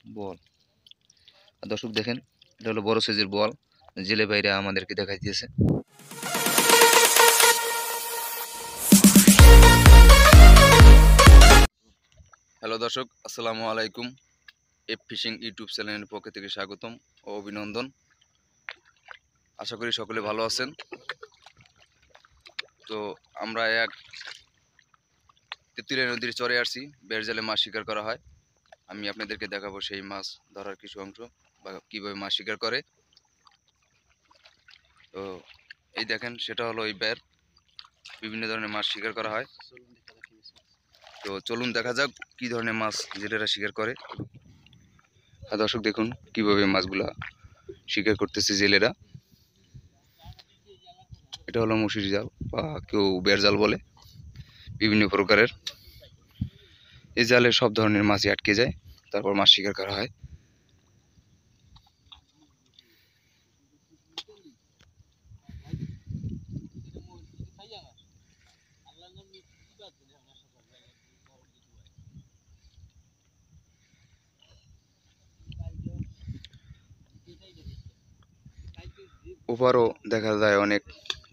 বল। দর্শক দেখেন, এটা হলো বড় সাইজের বল, জেলে ভাইরা আমাদেরকে দেখাই দিয়েছে। হ্যালো দর্শক, আসসালামু আলাইকুম। এফ ফিশিং ইউটিউব চ্যানেলের পক্ষ থেকে স্বাগতম ও অভিনন্দন। আশা করি সকলে ভালো আছেন। তো আমরা এক তেঁতুলিয়া নদীর চরে আসছি, বেড়জালে মাছ শিকার করা হয়। আমি আপনাদেরকে দেখাবো সেই মাছ ধরার কিছু অংশ বা কীভাবে মাছ শিকার করে। তো এই দেখেন, সেটা হলো এই বের, বিভিন্ন ধরনের মাছ শিকার করা হয়। তো চলুন দেখা যাক কী ধরনের মাছ জেলেরা শিকার করে। আর দর্শক দেখুন কীভাবে মাছগুলা শিকার করতেছে জেলেরা। এটা হলো মুশির জাল বা কেউ বের জাল বলে, বিভিন্ন প্রকারের। এই জালে সব ধরনের মাছই আটকে যায়, তারপর মাছ শিকার করা হয়। ওপারও দেখা যায় অনেক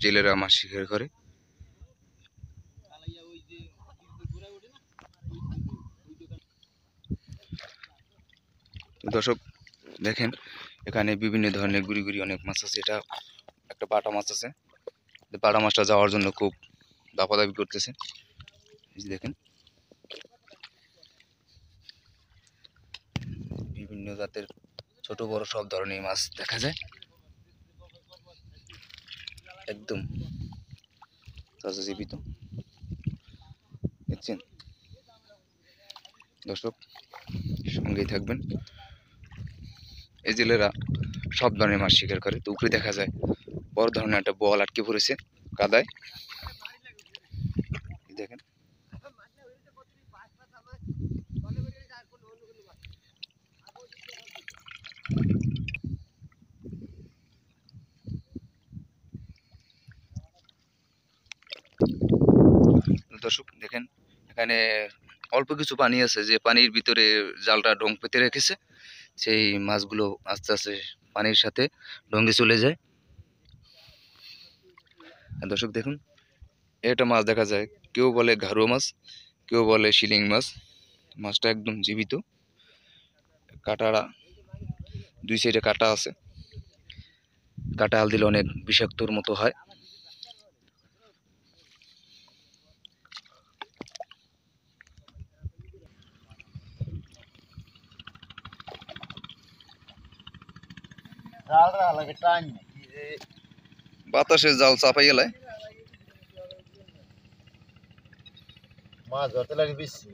জেলেরা মাছ শিকার করে। দর্শক দেখেন, এখানে বিভিন্ন ধরনের গুড়ি গুড়ি অনেক মাছ আছে। এটা একটা বাটা মাছ আছে, বাটা মাছটা যাওয়ার জন্য খুব দাপাদাপি করতেছে। দেখেন বিভিন্ন জাতের ছোট বড় সব ধরনের মাছ দেখা যায়, একদম তাজা জীবিত। দেখছেন দর্শক, সঙ্গেই থাকবেন। এই জেলেরা সব ধরনের মাছ শিকার করে। তো উপরে দেখা যায় বড় ধরনের একটা বল আটকে পড়েছে কাদায়, দেখেন। দর্শক দেখেন, এখানে অল্প কিছু পানি আছে, যে পানির ভিতরে জালটা ঢং পেতে রেখেছে। সেই মাছগুলো আস্তে আস্তে পানির সাথে ঢঙ্গে চলে যায়। দর্শক দেখুন, এটা মাছ দেখা যায়, কেউ বলে ঘাড়ুয়া মাছ, কেউ বলে শিলিং মাছ। মাছটা একদম জীবিত, কাটারা দুই সাইডে কাটা আছে। কাটা হাল দিলে অনেক বিষাক্তর মতো হয়। বাতাসে জাল চাপাই গেলে মাছ ধরতে লাগে বেশি।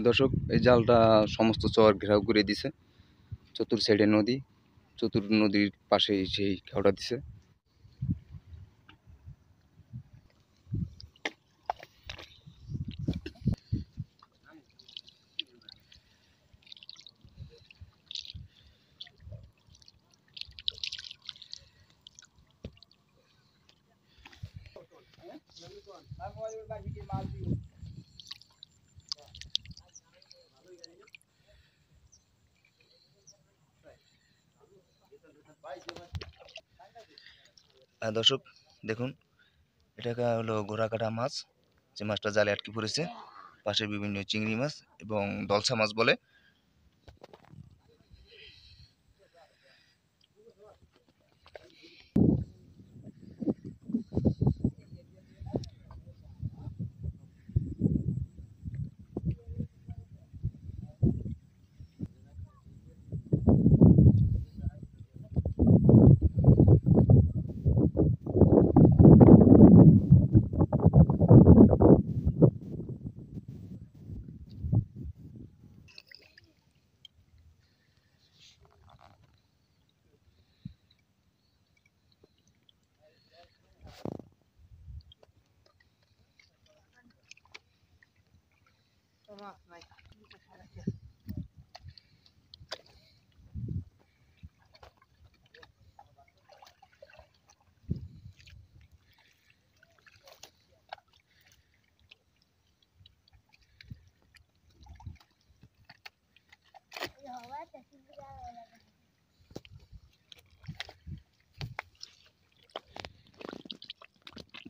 দর্শক, এই জালটা সমস্ত চর ঘেরাও করে দিছে। চতুর সাইডে নদী, চতুর নদীর পাশেই সেই ঘেরাওটা দিছে। দর্শক দেখুন, এটা হলো ঘোড়াকাটা মাছ, যে মাছটা জালে আটকে পড়েছে। পাশে বিভিন্ন চিংড়ি মাছ এবং দলসা মাছ বলে।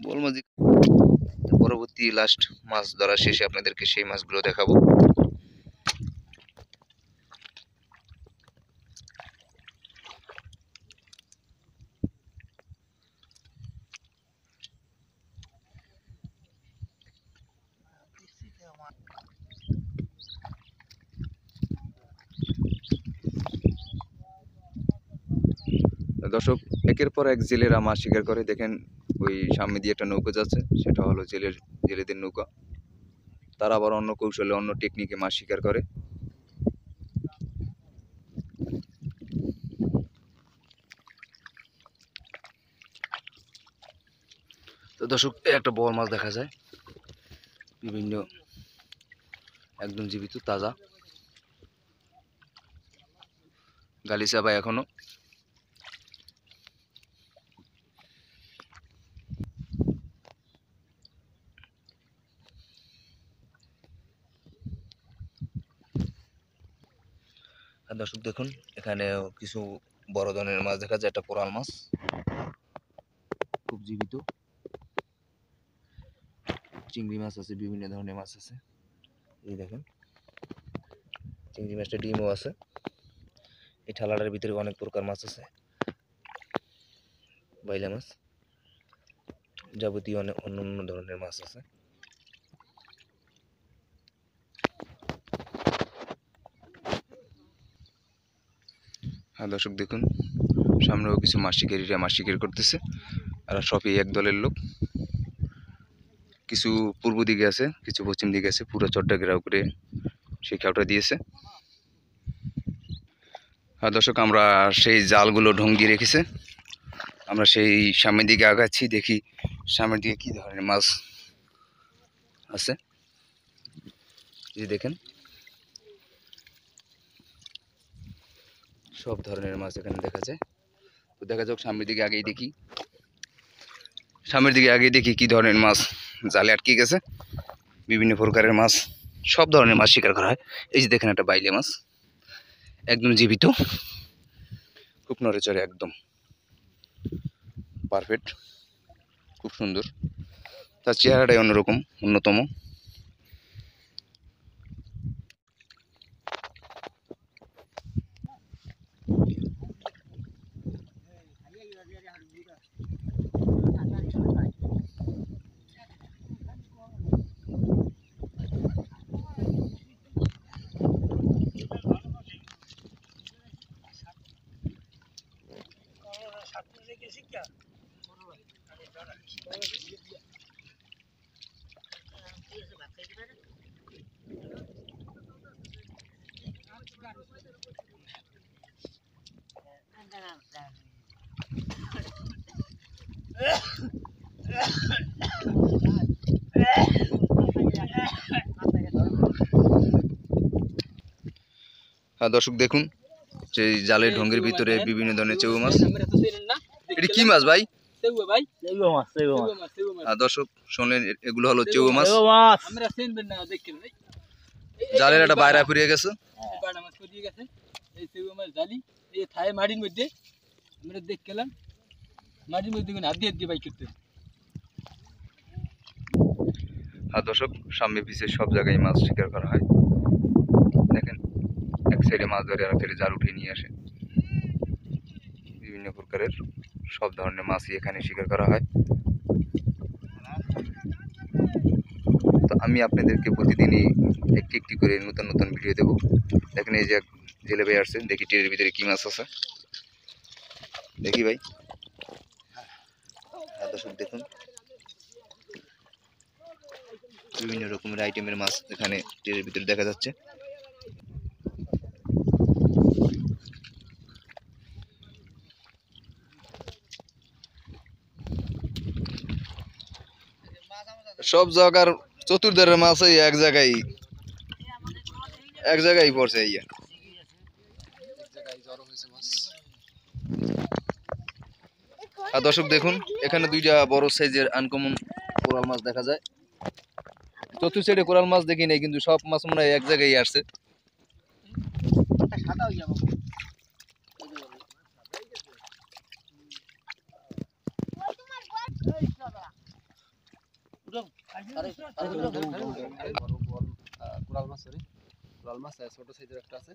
বোয়াল মাছ পরবর্তী লাস্ট মাছ ধরা শেষে আপনাদেরকে সেই মাছগুলো দেখাবো। দর্শক, একের পর এক জেলেরা মাছ শিকার করে। দেখেন ওই সামনে দিয়ে একটা নৌকা যাচ্ছে, সেটা হলো জেলেদের নৌকা। তারা আবার অন্য কৌশলে অন্য টেকনিকে মাছ শিকার করে। তো দর্শক, একটা বড় মাছ দেখা যায়, বিভিন্ন একদম জীবিত তাজা গালিচা ভাই এখনো। আর দর্শক দেখুন, এখানে কিছু বড় ধরনের মাছ দেখা যায়, একটা কোরাল মাছ খুব জীবিত, চিংড়ি মাছ আছে, বিভিন্ন ধরনের মাছ আছে। এই দেখেন চিংড়ি মাছটা ডিমও আছে। এই ঠালাটার ভিতরে অনেক প্রকার মাছ আছে, বাইলা মাছ, যাবতীয় অনেক অন্য ধরনের মাছ আছে। হ্যাঁ দর্শক দেখুন, সামনেও কিছু মাছ শিকারীরা মাছ শিকার করতেছে, আর সবই এক দলের লোক। কিছু পূর্ব দিকে আছে, কিছু পশ্চিম দিকে আছে, পুরো চড্ডা ঘেরাও করে সেই খেয়াটা দিয়েছে। হ্যাঁ দর্শক, আমরা সেই জালগুলো ঢঙ্গিয়ে রেখেছে, আমরা সেই সামনের দিকে আগাচ্ছি, দেখি সামনের দিকে কি ধরনের মাছ আছে। এই দেখেন সব ধরনের মাছ এখানে দেখা যায়। তো দেখা যাক সামনের দিকে আগেই দেখি, কি ধরনের মাছ জালে আটকে গেছে। বিভিন্ন প্রকারের মাছ, সব ধরনের মাছ শিকার করা হয়। এই যে দেখেন একটা বাইলে মাছ, একদম জীবিত, খুব নড়েচড়ে, একদম পারফেক্ট, খুব সুন্দর। তার চেহারাটাই অন্যরকম, অন্যতম। দর্শক দেখুন, যে জালের ঢঙ্গের ভিতরে বিভিন্ন ধরনের চেউ মাছ। এটা কি মাছ ভাই? দর্শক শুনলেন, এগুলো হলো চেউ মাছ। জালের একটা বাইরা ফুরিয়ে গেছে। মাটির মধ্যে আমরা দেখলাম, মাটির মধ্যে হাত দিয়ে বাইক করতে। হ্যাঁ দর্শক, সামনে পিছে সব জায়গায় মাছ শিকার করা হয়। দেখেন এক সাইডে মাছ ধরে আর সাইডে জাল উঠিয়ে নিয়ে আসে। বিভিন্ন প্রকারের সব ধরনের মাছই এখানে শিকার করা হয়। তো আমি আপনাদেরকে প্রতিদিনই একটি একটি করে নতুন নতুন ভিডিও দেবো। দেখেন এই যে জেলে ভাই আসছে, দেখি টেরের ভিতরে কি মাছ আছে, দেখি ভাই। দর্শক দেখুন, বিভিন্ন রকমের আইটেমের মাছ এখানে টেরের ভিতরে দেখা যাচ্ছে। সব জায়গার চতুর্ধারের মাছ এক জায়গায় এক জায়গায় পড়ছে ইয়া। আর দর্শক দেখুন এখানে দুইটা বড় সাইজের আনকমন কোরাল মাছ দেখা যায়। চতুর্থ সাইডে কোরাল মাছ দেখি নাই, কিন্তু সব মাছ মনে হয় এক জায়গায় আসছে। কোরাল মাছ ছোট সাইজের একটা আছে।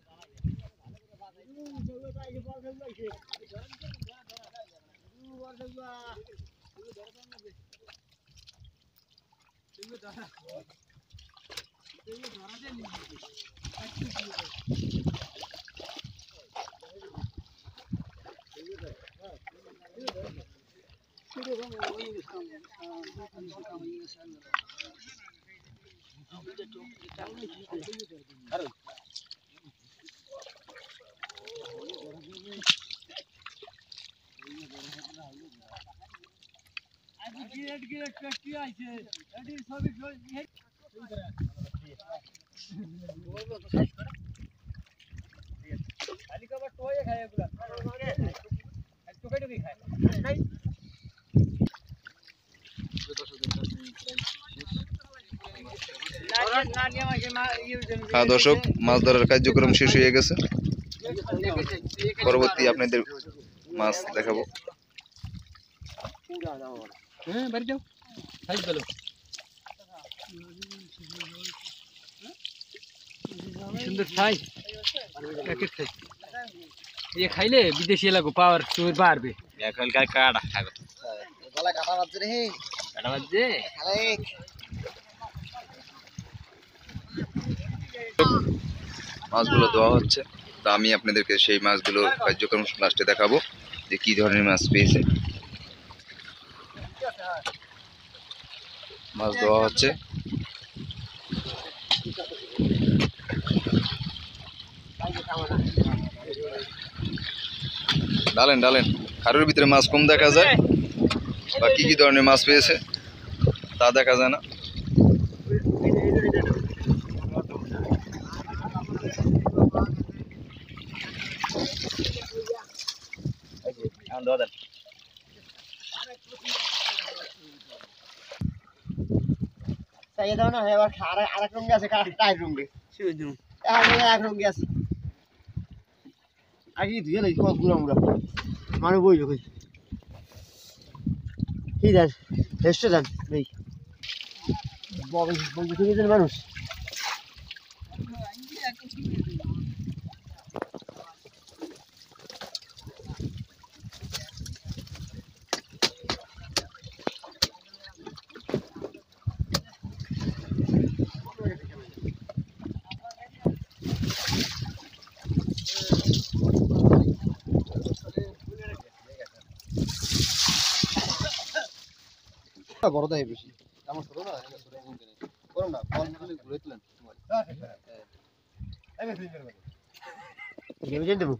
হ্যাঁ দর্শক, মাছ ধরার কার্যক্রম শেষ হয়ে গেছে। পরবর্তী আপনাদের মাছ দেখাবো। সুন্দর ছাই খাইলে বিদেশি এলাকা পাওয়ার শরীর বাড়বে। এখনকার কাটা কাটা বাজছে রে, কাটা বাজছে। মাছগুলো দেওয়া হচ্ছে, তা আমি আপনাদেরকে সেই মাছগুলো কার্যক্রম লাস্টে দেখাবো যে কি ধরনের মাছ পেয়েছে। মাছ দেওয়া হচ্ছে। ডালেন ডালেন, খারুর ভিতরে মাছ কম দেখা যায়, বা কি কি ধরনের মাছ পেয়েছে তা দেখা যায় না। আরেক রঙে আছে, রঙে এক রঙে আছে। আগে ধুয়ে লাগি কত গুড়া মুড়া মানুষ বই যখন কি দেন রেস্টে যান নেই মানুষ। বড় দেয় বেশি আমার ছোট না, করো না ঘুরে তুলেন দেবো।